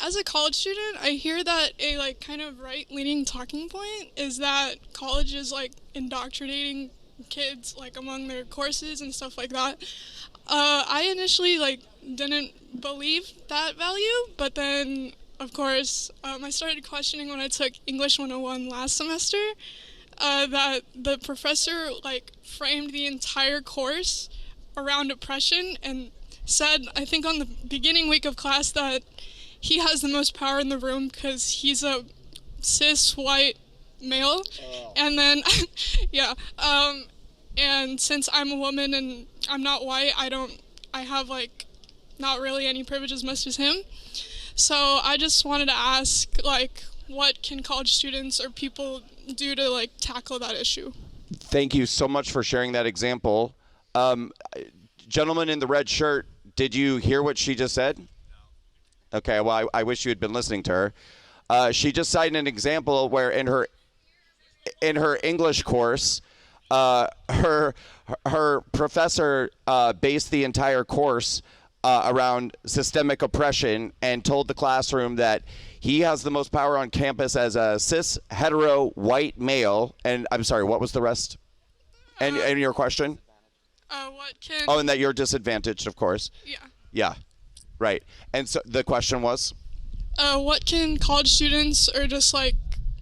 as a college student, I hear that a like kind of right-leaning talking point is that college is like indoctrinating kids like among their courses and stuff like that. I initially like didn't believe that value, but then of course I started questioning when I took English 101 last semester that the professor like framed the entire course around oppression and said, I think on the beginning week of class, that he has the most power in the room because he's a cis white male. Oh. And then, yeah, and since I'm a woman and I'm not white, I have like not really any privilege as much as him. So I just wanted to ask, like, what can college students or people do to like tackle that issue? Thank you so much for sharing that example. Gentleman in the red shirt, did you hear what she just said? No. Okay, well, I wish you had been listening to her. She just cited an example where in her English course, her professor based the entire course around systemic oppression and told the classroom that he has the most power on campus as a cis, hetero, white male. And I'm sorry, what was the rest? And your question? What can... Oh, and that you're disadvantaged, of course. Yeah. Yeah, right. And so the question was? What can college students, or just like,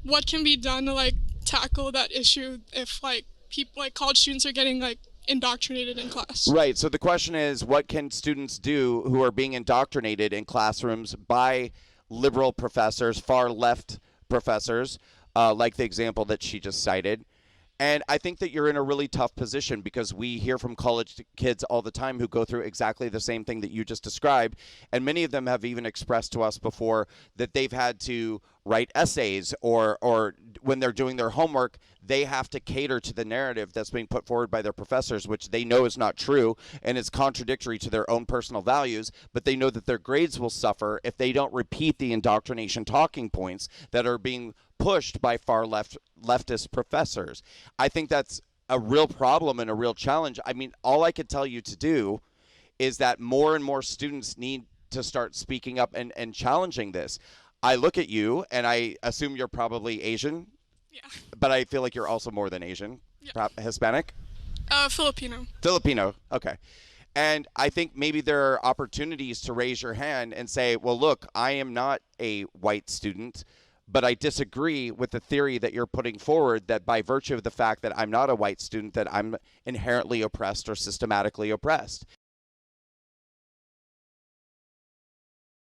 what can be done to like tackle that issue if like people, like college students are getting like indoctrinated in class? Right, so the question is, what can students do who are being indoctrinated in classrooms by liberal professors, far left professors, like the example that she just cited? And I think that you're in a really tough position because we hear from college kids all the time who go through exactly the same thing that you just described. And many of them have even expressed to us before that they've had to write essays or when they're doing their homework, they have to cater to the narrative that's being put forward by their professors, which they know is not true and is contradictory to their own personal values. But they know that their grades will suffer if they don't repeat the indoctrination talking points that are being pushed by far leftist professors. I think that's a real problem and a real challenge. I mean, all I could tell you to do is that more and more students need to start speaking up and challenging this. I look at you and I assume you're probably Asian. Yeah. But I feel like you're also more than Asian. Yeah. Hispanic? Filipino. Filipino, okay. And I think maybe there are opportunities to raise your hand and say, well, look, I am not a white student, but I disagree with the theory that you're putting forward that by virtue of the fact that I'm not a white student, that I'm inherently oppressed or systematically oppressed.